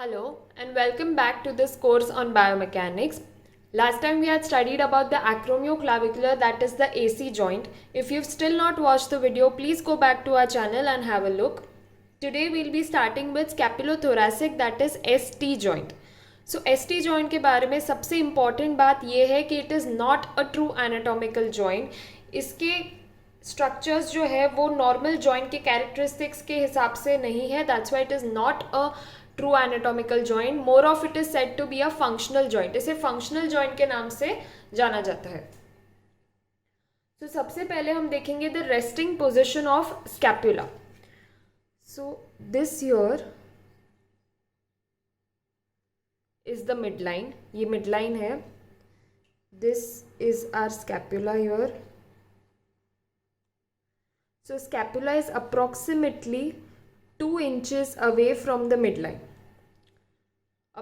Hello and welcome back to this course on biomechanics. Last time we had studied about the acromioclavicular, that is the AC joint. If you've still not watched the video, please go back to our channel and have a look. Today we'll be starting with scapulothoracic, that is ST joint. So ST joint के बारे में सबसे important बात ये है कि it is not a true anatomical joint. इसके structures जो है वो नॉर्मल जॉइंट के कैरेक्टरिस्टिक्स के हिसाब से नहीं है. That's why it is not a true anatomical joint. More of it is said to be a functional joint. इसे फंक्शनल जॉइंट के नाम से जाना जाता है. तो सबसे पहले हम देखेंगे the resting position of scapula. So this here is the midline. ये मिडलाइन है. This is our scapula here. So scapula is approximately 2 inches away from the midline.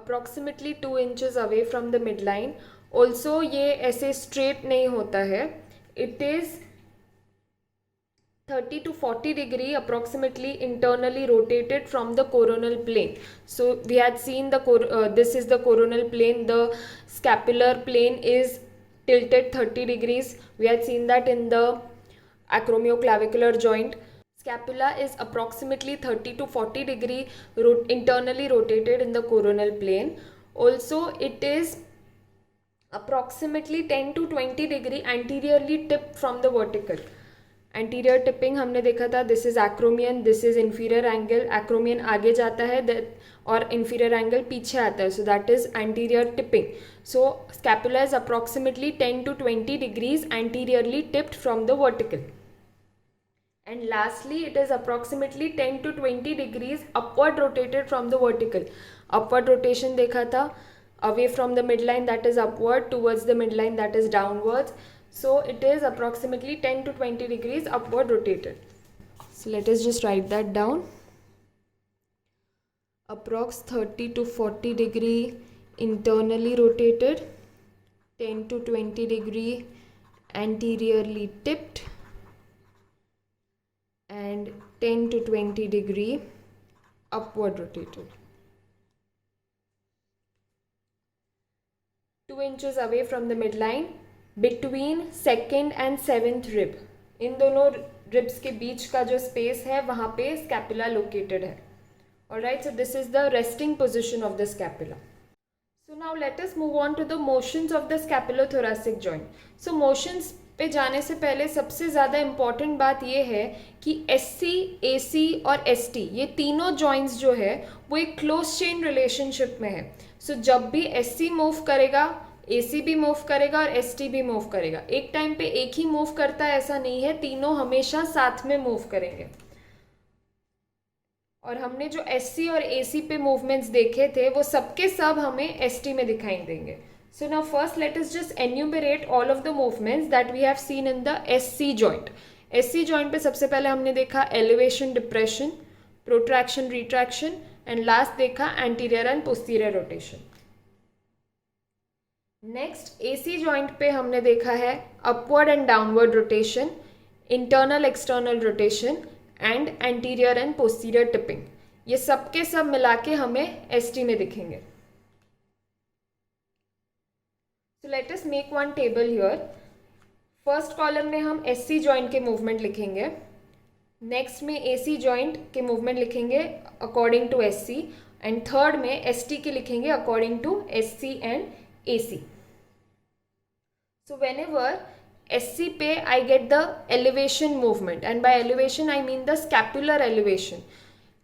Approximately 2 inches away from the midline. Also ये ऐसे straight नहीं होता है. It is 30 to 40 degree approximately internally rotated from the coronal plane. So we had seen this is the coronal plane. The scapular plane is tilted 30 degrees. We had seen that in the acromioclavicular joint. Scapula is approximately 30 to 40 degree internally rotated in the coronal plane. Also it is approximately 10 to 20 degree anteriorly tipped from the vertical. Anterior tipping हमने देखा था. This is acromion, this is inferior angle. Acromion आगे जाता है और inferior angle पीछे आता है. So that is anterior tipping. So scapula is approximately 10 to 20 degrees anteriorly tipped from the vertical. And lastly it is approximately 10 to 20 degrees upward rotated from the vertical. Upward rotation देखा था. Away from the midline, that is upward, towards the midline, that is downwards. So it is approximately 10 to 20 degrees upward rotated. So let us just write that down. Approx 30 to 40 degree internally rotated, 10 to 20 degree anteriorly tipped, and 10 to 20 degree upward rotated. 2 inches away from the midline, between second and seventh rib. इन दोनों ribs के बीच का जो space है वहाँ पे scapula located है. Alright, so this is the resting position of the scapula. So now let us move on to the motions of the scapulothoracic joint. So motions पे जाने से पहले सबसे ज़्यादा इम्पॉर्टेंट बात ये है कि SC, AC और ST ये तीनों जॉइंट्स जो है वो एक क्लोज चेन रिलेशनशिप में है. सो जब भी SC मूव करेगा AC भी मूव करेगा और ST भी मूव करेगा. एक टाइम पे एक ही मूव करता है ऐसा नहीं है. तीनों हमेशा साथ में मूव करेंगे. और हमने जो SC और AC पे मूवमेंट्स देखे थे वो सबके सब हमें ST में दिखाई देंगे. So now first let us just enumerate all of the movements that we have seen in the SC joint. SC joint पे सबसे पहले हमने देखा elevation depression, protraction retraction and last देखा anterior and posterior rotation. Next AC joint पे हमने देखा है upward and downward rotation, internal external rotation and anterior and posterior tipping. ये सब के सब मिला के हमें ST में दिखेंगे. So let us make one table here. First column में हम SC जॉइंट के मूवमेंट लिखेंगे. नेक्स्ट में AC जॉइंट के मूवमेंट लिखेंगे according to SC and third में ST के लिखेंगे according to SC and AC. So whenever SC पे I get the elevation movement and by elevation I mean the scapular elevation.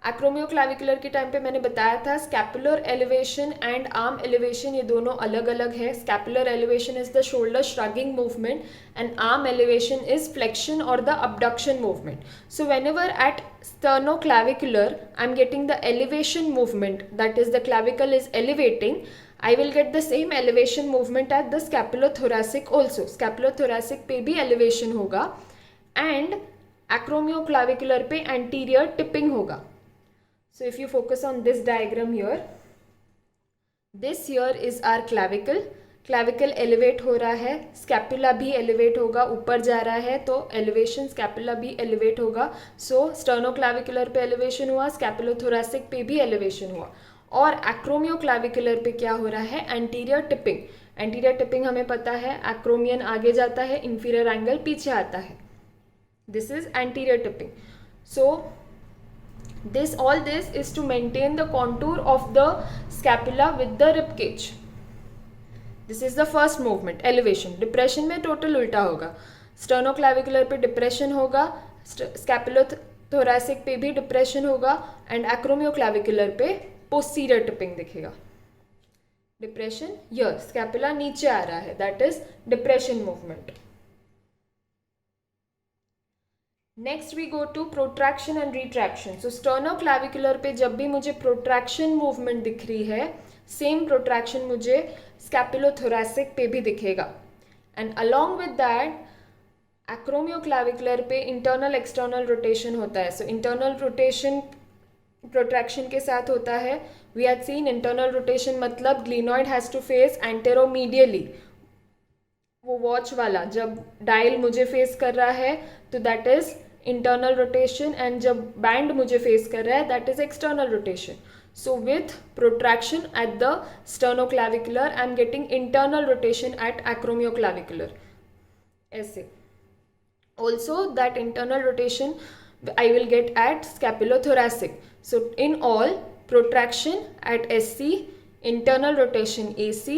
Acromioclavicular के time पे मैंने बताया था scapular elevation and arm elevation ये दोनों अलग अलग है. Scapular elevation is the shoulder shrugging movement and arm elevation is flexion और the abduction movement. So whenever at sternoclavicular I am getting the elevation movement, that is the clavicle is elevating, I will get the same elevation movement at the scapulothoracic also. Scapulothoracic पे भी elevation होगा and acromioclavicular पे anterior tipping होगा. So if you focus on this diagram here, this here is our clavicle. clavicle elevate हो रहा है, scapula भी elevate होगा, ऊपर जा रहा है तो elevation scapula भी elevate होगा. So sternoclavicular पे elevation हुआ, scapulothoracic पे भी elevation हुआ. और एक्रोमियोक्लाविकुलर पे क्या हो रहा है, एंटीरियर टिपिंग। एंटीरियर टिपिंग हमें पता है, एक्रोमियन आगे जाता है, इंफीरियर एंगल पीछे आता है, this is anterior tipping. So all this is to maintain the contour of the scapula with the rib cage. This is the first movement, elevation. Depression में टोटल उल्टा होगा, स्टर्नोक्लाविकुलर पे डिप्रेशन होगा, स्कैपुलोथोरैसिक पे भी डिप्रेशन होगा, एंड एक्रोमियोक्लाविकुलर पे posterior tipping दिखेगा। डिप्रेशन यर, स्कैपुला नीचे आ रहा है, that is depression movement. Next we go to protraction and retraction. So sternoclavicular पे जब भी मुझे प्रोट्रैक्शन मूवमेंट दिख रही है, सेम प्रोट्रैक्शन मुझे स्कैपुलोथोरैसिक पे भी दिखेगा। एंड अलॉन्ग विद दैट एक्रोमियोक्लाविकुलर पे इंटरनल एक्सटर्नल रोटेशन होता है। सो इंटरनल रोटेशन प्रोट्रैक्शन के साथ होता है। We had seen internal rotation मतलब glenoid has to face anteromedially, वो वॉच वाला, जब डायल मुझे फेस कर रहा है तो that is internal rotation, and जब बैंड मुझे फेस कर रहा है that is external rotation. So with protraction at the sternoclavicular I am getting internal rotation at acromioclavicular, ऐसे। Also that internal rotation I will get at scapulothoracic. So in all, protraction at SC, internal rotation AC,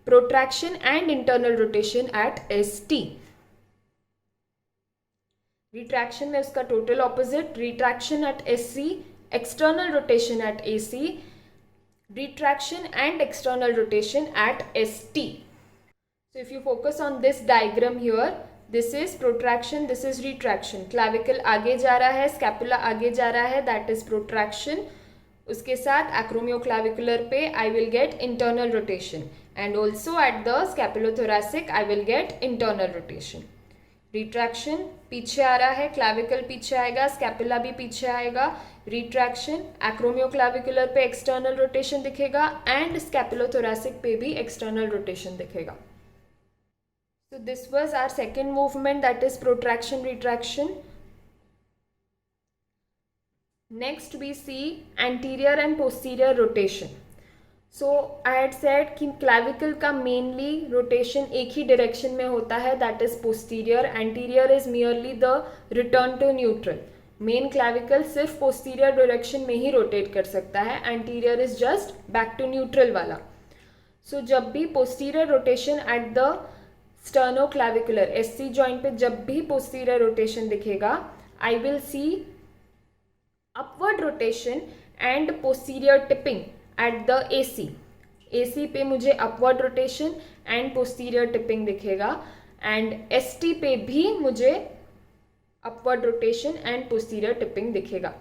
protraction and internal rotation at ST. Retraction में उसका total opposite, retraction at SC, external rotation at AC, retraction and external rotation at ST. So if you focus on this diagram here, this is protraction, this is retraction. Clavicle आगे जा रहा है, scapula आगे जा रहा है, that is protraction. उसके साथ एक्रोमियोक्लाविकुलर पे I will get internal rotation, and also at the scapulothoracic I will get internal rotation. Retraction पीछे आ रहा है, क्लाविकल पीछे आएगा, स्कैपुला भी पीछे आएगा। रिट्रैक्शन एक्रोमियोक्लाविकुलर पे एक्सटर्नल रोटेशन दिखेगा, एंड स्कैपुलोथोरैसिक पे भी एक्सटर्नल रोटेशन दिखेगा। So this was our second movement, that is protraction retraction. Next we see anterior and posterior rotation. So I had said कि clavicle का mainly rotation एक ही direction में होता है, that is posterior. Anterior is merely the return to neutral. Main clavicle सिर्फ posterior direction में ही rotate कर सकता है, anterior is just back to neutral वाला. So जब भी posterior rotation at the स्टर्नोक्लाविकुलर SC joint पे जब भी पोस्टीरियर रोटेशन दिखेगा, I will see upward rotation and posterior tipping at the AC. AC पे मुझे upward rotation and posterior tipping दिखेगा, एंड ST पे भी मुझे upward rotation and posterior tipping दिखेगा।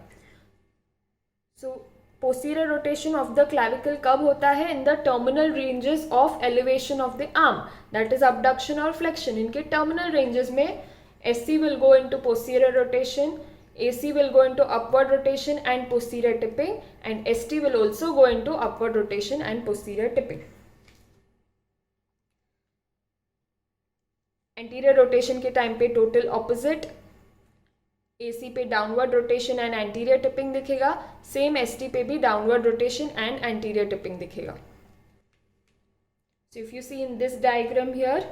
सो posterior rotation of the clavicle कब होता है? in the terminal ranges of elevation of the arm, that is abduction or flexion. इनके terminal ranges में SC will go into posterior rotation, AC will go into upward rotation and posterior tipping, and ST will also go into upward rotation and posterior tipping. Anterior rotation के time पे total opposite, AC पे downward rotation and anterior tipping दिखेगा, same ST पे भी downward rotation and anterior tipping दिखेगा। So if you see in this diagram here,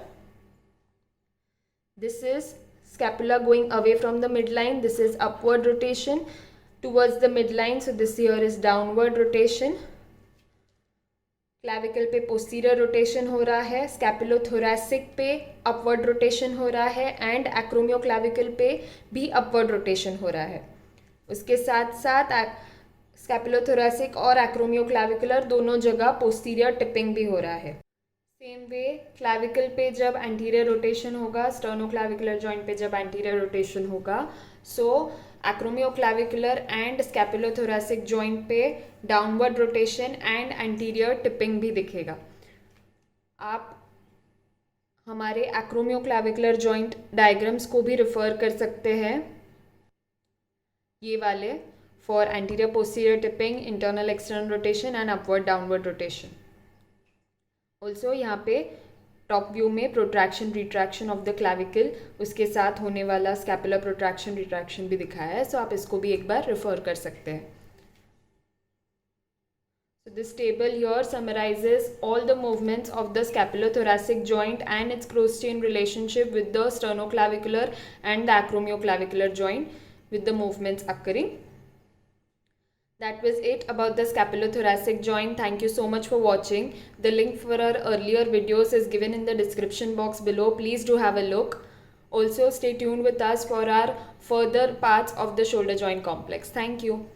this is scapula going away from the midline, this is upward rotation towards the midline, so this here is downward rotation. Clavicle पे posterior rotation हो रहा है, स्कैपुलोथोरैसिक पे upward rotation हो रहा है, and एक्रोमियोक्लाविकल पे भी अपवर्ड रोटेशन हो रहा है। उसके साथ साथ स्कैपुलोथोरैसिक और एक्रोमियोक्लाविकुलर दोनों जगह पोस्टीरियर टिपिंग भी हो रहा है। सेम वे क्लाविकल पे जब एंटीरियर रोटेशन होगा, स्टर्नोक्लाविकुलर जॉइंट पे जब एंटीरियर रोटेशन होगा, सो एक्रोमियोक्लाविकुलर एंड स्कैपुलोथोरैसिक जॉइंट पे downward rotation and anterior tipping भी दिखेगा। आप हमारे एक्रोमियोक्लाविकुलर जॉइंट डायग्राम्स को भी रेफर कर सकते हैं, ये वाले, for anterior posterior tipping, internal external rotation and upward downward rotation. Also यहाँ पे टॉप व्यू में protraction retraction of the clavicle, उसके साथ होने वाला स्कैपुलर प्रोट्रैक्शन रिट्रैक्शन भी दिखाया है, सो आप इसको भी एक बार रेफर कर सकते हैं। This table here summarizes all the movements of the scapulothoracic joint and its cross chain relationship with the sternoclavicular and the acromioclavicular joint with the movements occurring. That was it about the scapulothoracic joint. Thank you so much for watching. The link for our earlier videos is given in the description box below. Please do have a look. Also stay tuned with us for our further parts of the shoulder joint complex. Thank you.